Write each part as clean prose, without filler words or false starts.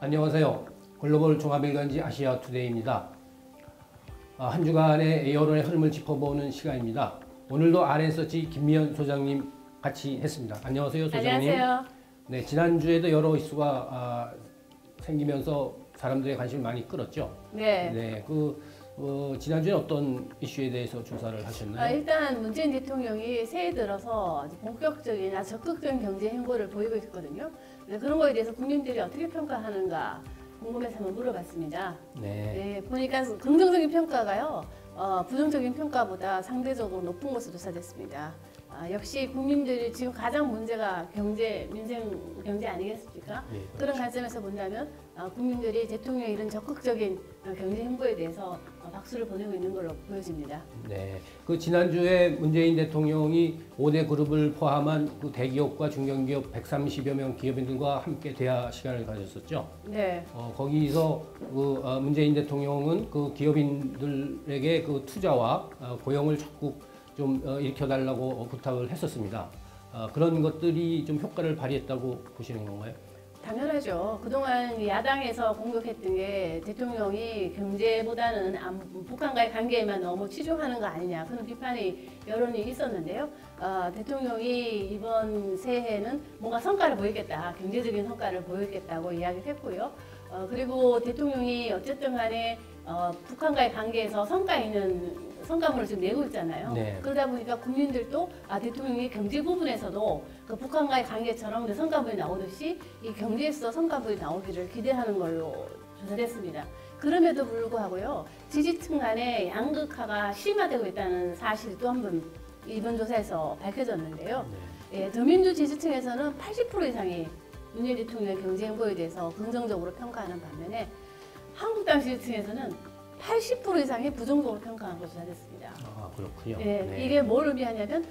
안녕하세요. 글로벌 종합일간지 아시아투데이입니다. 한 주간의 여론의 흐름을 짚어보는 시간입니다. 오늘도 RN서치 김미연 소장님 같이 했습니다. 안녕하세요, 소장님. 안녕하세요. 네, 지난주에도 여러 이슈가 생기면서 사람들의 관심을 많이 끌었죠. 네. 네, 지난주에 어떤 이슈에 대해서 조사를 하셨나요? 일단 문재인 대통령이 새해 들어서 본격적인 적극적인 경제 행보를 보이고 있거든요. 그런 거에 대해서 국민들이 어떻게 평가하는가 궁금해서 한번 물어봤습니다. 네. 보니까 긍정적인 평가가요, 부정적인 평가보다 상대적으로 높은 것으로 조사됐습니다. 역시 국민들이 지금 가장 문제가 민생 경제 아니겠습니까? 네, 그렇죠. 그런 관점에서 본다면 국민들이 대통령의 이런 적극적인 경제 행보에 대해서 박수를 보내고 있는 걸로 보여집니다. 네, 지난주에 문재인 대통령이 5대 그룹을 포함한 대기업과 중견기업 130여 명 기업인들과 함께 대화 시간을 가졌었죠. 네. 거기서 문재인 대통령은 기업인들에게 투자와 고용을 적극 좀 일으켜달라고 부탁을 했었습니다. 그런 것들이 좀 효과를 발휘했다고 보시는 건가요? 당연하죠. 그동안 야당에서 공격했던 게 대통령이 경제보다는 북한과의 관계에만 너무 치중하는 거 아니냐, 그런 비판이 여론이 있었는데요. 대통령이 이번 새해에는 뭔가 성과를 보이겠다, 경제적인 성과를 보이겠다고 이야기를 했고요. 그리고 대통령이 어쨌든 간에 북한과의 관계에서 성과물을 지금 내고 있잖아요. 네. 그러다 보니까 국민들도 대통령이 경제 부분에서도 북한과의 관계처럼 성과물이 나오듯이 이 경제에서 성과물이 나오기를 기대하는 걸로 조사됐습니다. 그럼에도 불구하고요, 지지층 간의 양극화가 심화되고 있다는 사실이 또 한 번 이번 조사에서 밝혀졌는데요. 네. 더민주 지지층에서는 80% 이상이 문재인 대통령의 경제 행보에 대해서 긍정적으로 평가하는 반면에 한국당 지지층에서는 80% 이상이 부정적으로 평가한 것으로 조사됐습니다. 그렇군요. 네, 네. 이게 뭘 의미하냐면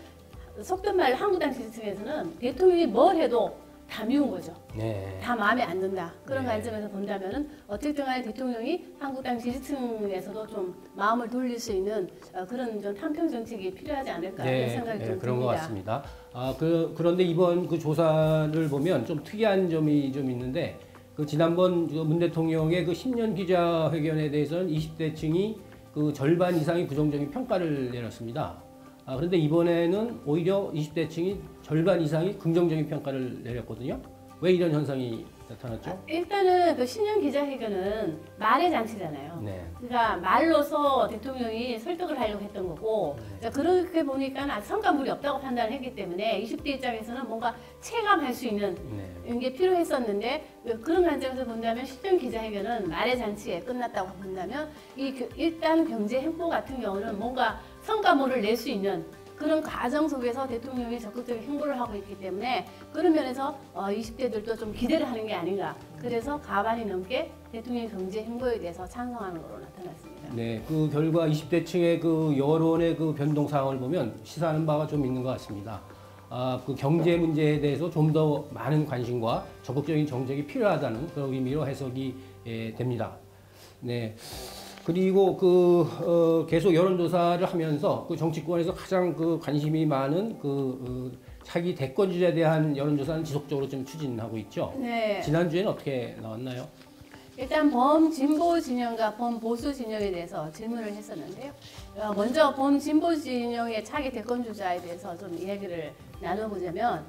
속된 말로 한국당 지지층에서는 대통령이 뭘 해도 다 미운 거죠. 네. 다 마음에 안 든다. 그런 네. 관점에서 본다면은 어쨌든 간에 대통령이 한국당 지지층에서도 좀 마음을 돌릴 수 있는 그런 좀 탕평 정책이 필요하지 않을까 이런 생각이 좀 그런 것 듭니다. 같습니다. 그런데 이번 조사를 보면 좀 특이한 점이 좀 있는데 지난번 문 대통령의 신년 기자회견에 대해서는 20대층이 절반 이상이 부정적인 평가를 내렸습니다. 그런데 이번에는 오히려 20대층이 절반 이상이 긍정적인 평가를 내렸거든요. 왜 이런 현상이 나타났죠? 일단은 신년 기자회견은 말의 잔치잖아요. 네. 그러니까 말로서 대통령이 설득을 하려고 했던 거고, 그렇게 보니까 성과물이 없다고 판단을 했기 때문에 20대 입장에서는 뭔가 체감할 수 있는 게 필요했었는데, 그런 관점에서 본다면 신년 기자회견은 말의 잔치에 끝났다고 본다면 일단 경제 행보 같은 경우는 뭔가 성과물을 낼 수 있는 그런 과정 속에서 대통령이 적극적인 행보를 하고 있기 때문에 그런 면에서 20대들도 좀 기대를 하는 게 아닌가. 그래서 과반이 넘게 대통령의 경제 행보에 대해서 찬성하는 걸로 나타났습니다. 네, 결과 20대층의 여론의 변동 상황을 보면 시사하는 바가 좀 있는 것 같습니다. 경제 문제에 대해서 좀 더 많은 관심과 적극적인 정책이 필요하다는 그런 의미로 해석이 됩니다. 네. 그리고 계속 여론조사를 하면서 정치권에서 가장 관심이 많은 차기 대권 주자에 대한 여론조사는 지속적으로 좀 추진하고 있죠. 네. 지난주에는 어떻게 나왔나요? 일단 범진보 진영과 범보수 진영에 대해서 질문을 했었는데요. 먼저 범진보 진영의 차기 대권 주자에 대해서 좀 이야기를 나눠보자면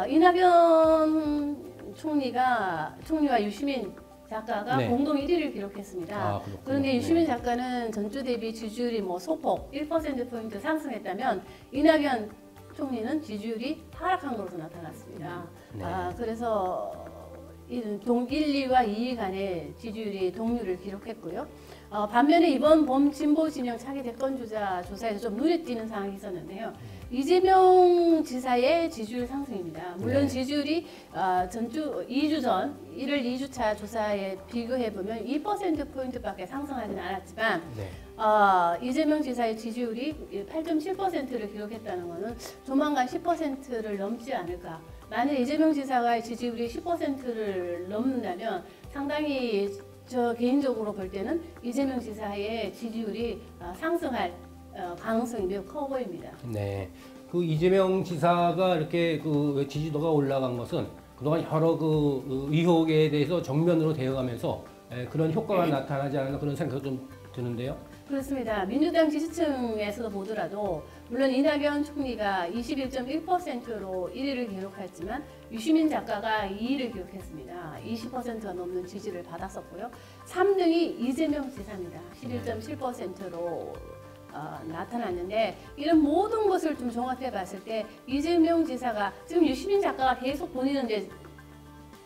이낙연 총리와 유시민 작가가 공동 1위를 기록했습니다. 그런데 유시민 작가는 전주 대비 지지율이 소폭 1%포인트 상승했다면 이낙연 총리는 지지율이 하락한 것으로 나타났습니다. 네. 그래서 1, 2와 2위 간의 지지율이 동률을 기록했고요. 반면에 이번 범진보 진영 차기 대권 주자 조사에서 좀 눈에 띄는 사항이 있었는데요. 이재명 지사의 지지율 상승입니다. 물론 지지율이 2주 전 1월 2주차 조사에 비교해보면 2%포인트밖에 상승하지는 않았지만 이재명 지사의 지지율이 8.7%를 기록했다는 것은 조만간 10%를 넘지 않을까. 만약 이재명 지사가 지지율이 10%를 넘는다면 상당히 저 개인적으로 볼 때는 이재명 지사의 지지율이 상승할 가능성이 매우 커 보입니다. 네. 이재명 지사가 이렇게 지지도가 올라간 것은 그동안 여러 의혹에 대해서 정면으로 대응하면서 그런 효과가 네. 나타나지 않았나 그런 생각이 좀 드는데요. 그렇습니다. 민주당 지지층에서 보더라도 물론 이낙연 총리가 21.1%로 1위를 기록했지만 유시민 작가가 2위를 기록했습니다. 20%가 넘는 지지를 받았었고요. 3등이 이재명 지사입니다. 11.7%로 나타났는데 이런 모든 것을 좀 종합해 봤을 때 이재명 지사가 지금 유시민 작가가 계속 본인은 이제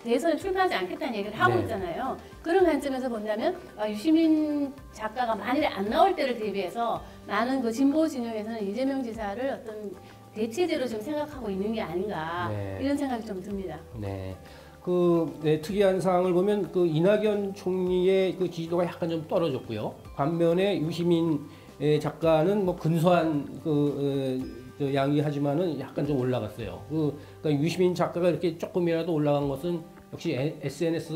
대선에 출마하지 않겠다는 얘기를 하고 네. 있잖아요. 그런 관점에서 본다면 유시민 작가가 만일에 안 나올 때를 대비해서 나는 그 진보 진영에서는 이재명 지사를 어떤 대체제로 지금 생각하고 있는 게 아닌가 네. 이런 생각이 좀 듭니다. 네. 특이한 사항을 보면 이낙연 총리의 지지도가 약간 좀 떨어졌고요. 반면에 유시민 작가는 뭐 근소한 양이하지만은 약간 좀 올라갔어요. 그러니까 유시민 작가가 이렇게 조금이라도 올라간 것은 역시 SNS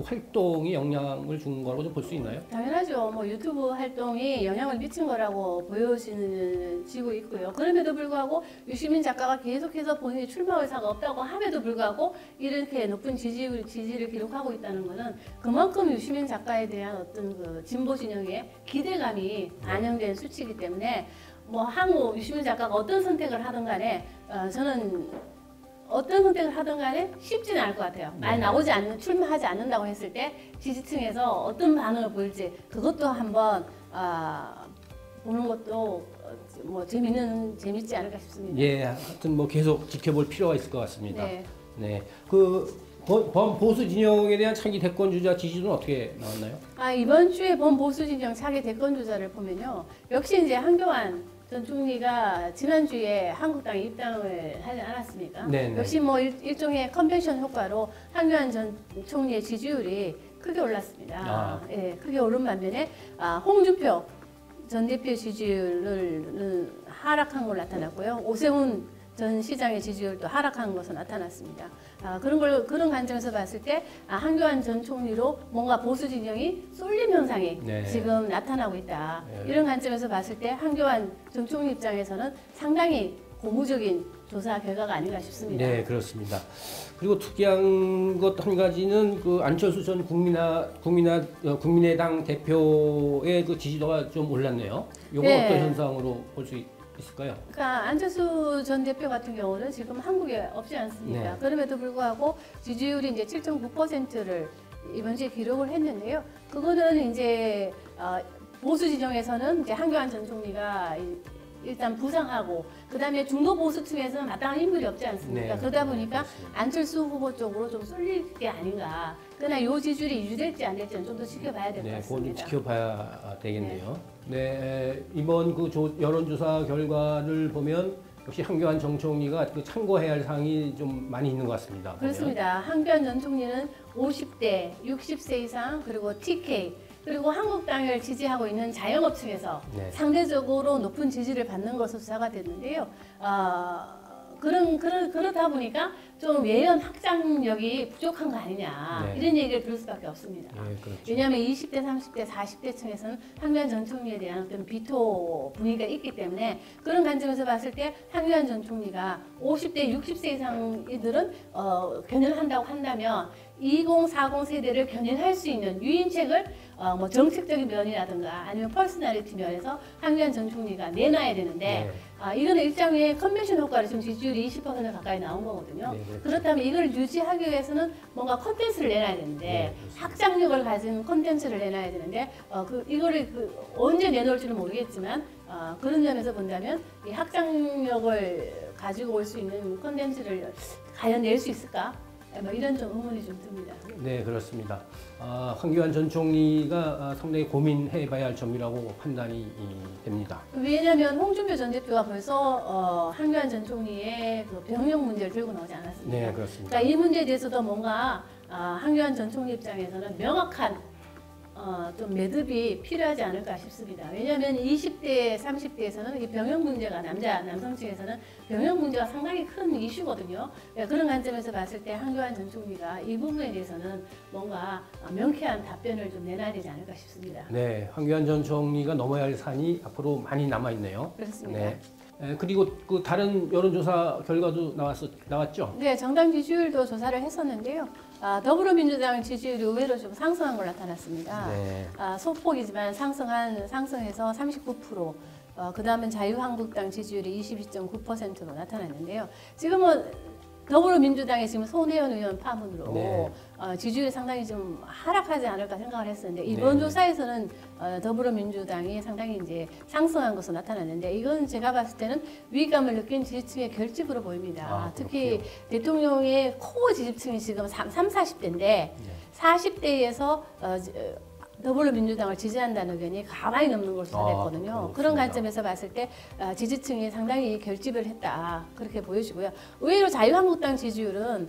활동이 영향을 준 거라고 좀 볼 수 있나요? 당연하죠. 뭐 유튜브 활동이 영향을 미친 거라고 보여지고 있고요. 그럼에도 불구하고 유시민 작가가 계속해서 본인이 출마 의사가 없다고 함에도 불구하고 이렇게 높은 지지를 기록하고 있다는 것은 그만큼 유시민 작가에 대한 어떤 그 진보 진영의 기대감이 반영된 수치이기 때문에 뭐 향후 유시민 작가가 어떤 선택을 하든 간에 저는 어떤 선택을 하든 간에 쉽지는 않을 것 같아요. 말 나오지 않는, 출마하지 않는다고 했을 때 지지층에서 어떤 반응을 보일지 그것도 한번 보는 것도 뭐 재밌지 않을까 싶습니다. 예, 하여튼 뭐 계속 지켜볼 필요가 있을 것 같습니다. 네. 네. 보수 진영에 대한 차기 대권 주자 지지도는 어떻게 나왔나요? 이번 주에 범보수 진영 차기 대권 주자를 보면요. 역시 이제 한교안 전 총리가 지난주에 한국당에 입당을 하지 않았습니까? 네네. 역시 뭐 일종의 컨벤션 효과로 한교안 전 총리의 지지율이 크게 올랐습니다. 예, 크게 오른 반면에 홍준표 전 대표 지지율은 하락한 걸로 나타났고요. 오세훈 전 시장의 지지율도 하락한 것으로 나타났습니다. 그런 관점에서 봤을 때 한교안 전 총리로 뭔가 보수 진영이 쏠림 현상이 네. 지금 나타나고 있다. 네. 이런 관점에서 봤을 때 한교안 전 총리 입장에서는 상당히 고무적인 조사 결과가 아닌가 싶습니다. 네, 그렇습니다. 그리고 특이한 것 한 가지는 안철수 전 국민의당 대표의 지지도가 좀 올랐네요. 이건 네. 어떤 현상으로 볼 수 있을까요? 그러니까 안철수 전 대표 같은 경우는 지금 한국에 없지 않습니까? 네. 그럼에도 불구하고 지지율이 이제 7.9%를 이번 주에 기록을 했는데요. 그거는 이제 보수 진영에서는 이제 한교안 전 총리가 일단 부상하고 그다음에 중도 보수층에서는 마땅한 인물이 없지 않습니까? 네. 그러다 보니까 그렇습니다. 안철수 후보 쪽으로 좀 쏠릴 게 아닌가. 그러나 이 지지율이 유지될지 안 될지는 좀 더 지켜봐야 될 것 네, 그건 좀 같습니다. 지켜봐야 되겠네요. 네, 이번 여론조사 결과를 보면 역시 한교안 정 총리가 참고해야 할 사항이 좀 많이 있는 것 같습니다. 보면. 그렇습니다. 한교안 전 총리는 50대, 60세 이상 그리고 TK 그리고 한국당을 지지하고 있는 자영업층에서 네. 상대적으로 높은 지지를 받는 것으로 조사가 됐는데요. 그렇다 보니까 좀 외연 확장력이 부족한 거 아니냐 네. 이런 얘기를 들을 수밖에 없습니다. 네, 그렇죠. 왜냐하면 20대, 30대, 40대 층에서는 한교안 전 총리에 대한 어떤 비토 분위기가 있기 때문에 그런 관점에서 봤을 때 한교안 전 총리가 50대, 60세 이상 이들은 견인을 한다고 한다면 2040 세대를 견인할 수 있는 유인책을 뭐 정책적인 면이라든가 아니면 퍼스널리티 면에서 한교안 전 총리가 내놔야 되는데 이거는 일장의 컨벤션 효과로 지금 지지율이 20% 가까이 나온 거거든요. 네, 그렇죠. 그렇다면 이걸 유지하기 위해서는 뭔가 콘텐츠를 내놔야 되는데 네, 그렇습니다. 확장력을 가진 콘텐츠를 내놔야 되는데 이거를 언제 내놓을지는 모르겠지만 그런 점에서 본다면 이 확장력을 가지고 올 수 있는 콘텐츠를 과연 낼 수 있을까? 뭐 이런 좀 의문이 좀 듭니다. 네, 그렇습니다. 한교안 전 총리가 상당히 고민해봐야 할 점이라고 판단이 됩니다. 왜냐하면 홍준표 전 대표가 벌써 한교안 전 총리의 그 병역 문제를 들고 나오지 않았습니까? 네, 그렇습니다. 그러니까 이 문제에 대해서도 뭔가 한교안 전 총리 입장에서는 명확한 좀 매듭이 필요하지 않을까 싶습니다. 왜냐하면 20대, 30대에서는 이 병역 문제가 남성층에서는 병역 문제가 상당히 큰 이슈거든요. 그런 관점에서 봤을 때 한교안 전 총리가 이 부분에 대해서는 뭔가 명쾌한 답변을 좀 내놔야 되지 않을까 싶습니다. 네, 한교안 전 총리가 넘어야 할 산이 앞으로 많이 남아있네요. 그렇습니다. 네. 그리고 그 다른 여론조사 결과도 나왔죠? 네, 정당 지지율도 조사를 했었는데요. 더불어민주당 지지율이 의외로 좀 상승한 걸로 나타났습니다. 네. 소폭이지만 상승해서 39%, 그 다음은 자유한국당 지지율이 22.9%로 나타났는데요. 지금은 더불어민주당의 지금 손혜원 의원 파문으로 네. 지지율이 상당히 좀 하락하지 않을까 생각을 했었는데 이번 네. 조사에서는 더불어민주당이 상당히 이제 상승한 것으로 나타났는데 이건 제가 봤을 때는 위기감을 느낀 지지층의 결집으로 보입니다. 특히 대통령의 코어 지지층이 지금 40대인데 네. 40대에서 더불어민주당을 지지한다는 의견이 가만히 넘는 것으로 조사됐거든요. 그런 관점에서 봤을 때 지지층이 상당히 결집을 했다 그렇게 보여지고요. 의외로 자유한국당 지지율은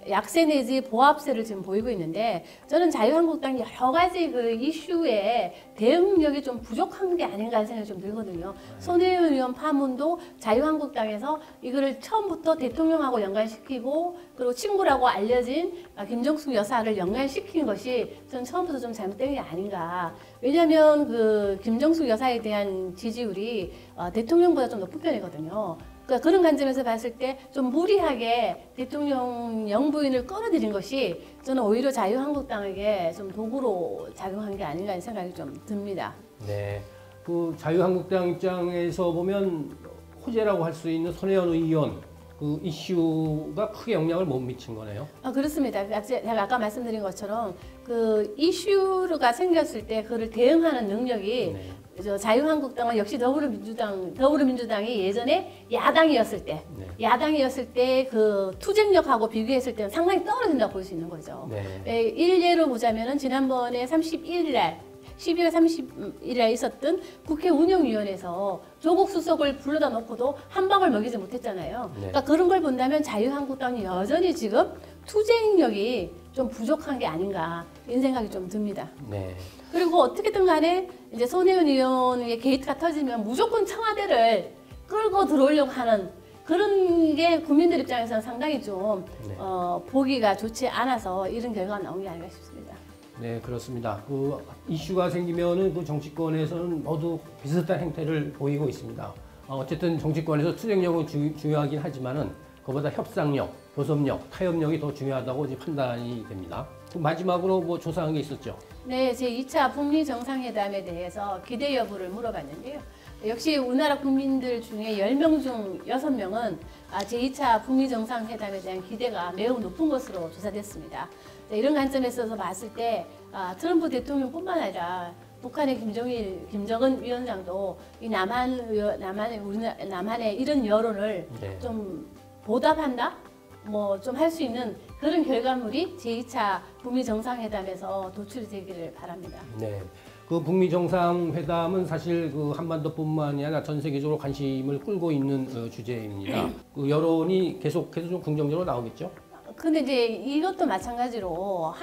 약세 내지 보합세를 지금 보이고 있는데 저는 자유한국당 여러 가지 그 이슈에 대응력이 좀 부족한 게 아닌가 하는 생각이 좀 들거든요. 손혜원 의원 파문도 자유한국당에서 이거를 처음부터 대통령하고 연관시키고 그리고 친구라고 알려진 김정숙 여사를 연관시킨 것이 저는 처음부터 좀 잘못된 게 아닌가. 왜냐하면 그 김정숙 여사에 대한 지지율이 대통령보다 좀 높은 편이거든요. 그러니까 그런 관점에서 봤을 때 좀 무리하게 대통령 영부인을 끌어들인 것이 저는 오히려 자유한국당에게 좀 도구로 작용한 게 아닌가 하는 생각이 좀 듭니다. 네. 그 자유한국당 입장에서 보면 호재라고 할 수 있는 손혜원 의원 그 이슈가 크게 영향을 못 미친 거네요. 그렇습니다. 제가 아까 말씀드린 것처럼 그 이슈가 생겼을 때 그를 대응하는 능력이 네. 자유한국당은 역시 더불어민주당이 예전에 야당이었을 때 그 투쟁력하고 비교했을 때는 상당히 떨어진다고 볼 수 있는 거죠. 네. 일례로 보자면은 지난번에 12월 30일에 있었던 국회 운영위원회에서 조국 수석을 불러다 놓고도 한 방울 먹이지 못했잖아요. 네. 그러니까 그런 걸 본다면 자유한국당이 여전히 지금 투쟁력이 좀 부족한 게 아닌가 이런 생각이 좀 듭니다. 네. 그리고 어떻게든 간에 이제 손혜원 의원의 게이트가 터지면 무조건 청와대를 끌고 들어오려고 하는 그런 게 국민들 입장에서는 상당히 좀 네. 보기가 좋지 않아서 이런 결과가 나온 게 아닌가 싶습니다. 네, 그렇습니다. 그 이슈가 생기면은 그 정치권에서는 모두 비슷한 행태를 보이고 있습니다. 어쨌든 정치권에서 투쟁력은 중요하긴 하지만은 그보다 협상력, 교섭력, 타협력이 더 중요하다고 이제 판단이 됩니다. 마지막으로 뭐 조사한 게 있었죠? 네, 제2차 북미 정상회담에 대해서 기대 여부를 물어봤는데요. 역시 우리나라 국민들 중에 10명 중 6명은 제2차 북미 정상회담에 대한 기대가 매우 높은 것으로 조사됐습니다. 이런 관점에서 봤을 때 트럼프 대통령뿐만 아니라 북한의 김정은 위원장도 이 남한의 이런 여론을 네. 좀 보답한다? 뭐 좀 할 수 있는 그런 결과물이 제2차 북미 정상회담에서 도출이 되기를 바랍니다. 네. 그 북미 정상회담은 사실 그 한반도뿐만이 아니라 전 세계적으로 관심을 끌고 있는 주제입니다. 그 여론이 계속해서 좀 긍정적으로 나오겠죠? 근데 이제 이것도 마찬가지로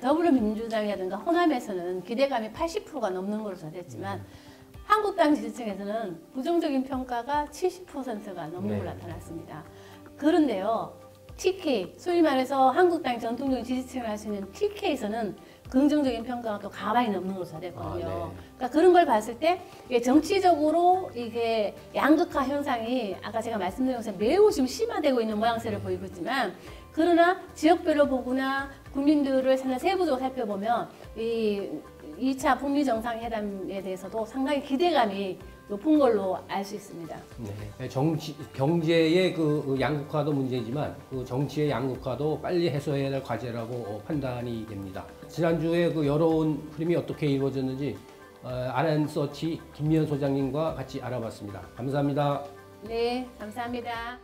더불어민주당이라든가 호남에서는 기대감이 80%가 넘는 걸로 조사됐지만 한국당 지지층에서는 부정적인 평가가 70%가 넘는 걸로 나타났습니다. 그런데요, TK, 소위 말해서 한국당 전통적인 지지층을 할 수 있는 TK에서는 긍정적인 평가가 또 가만히 넘는 걸로 조사됐거든요. 네. 그러니까 그런 걸 봤을 때 이게 정치적으로 이게 양극화 현상이 아까 제가 말씀드린 것처럼 매우 지금 심화되고 있는 모양새를 보이고 있지만 그러나 지역별로 보거나 국민들을 세부적으로 살펴보면 이 2차 북미 정상회담에 대해서도 상당히 기대감이 높은 걸로 알 수 있습니다. 네. 경제의 그 양극화도 문제지만 그 정치의 양극화도 빨리 해소해야 될 과제라고 판단이 됩니다. 지난주에 그 여론 흐름이 어떻게 이루어졌는지 RN서치 김미연 소장님과 같이 알아봤습니다. 감사합니다. 네, 감사합니다.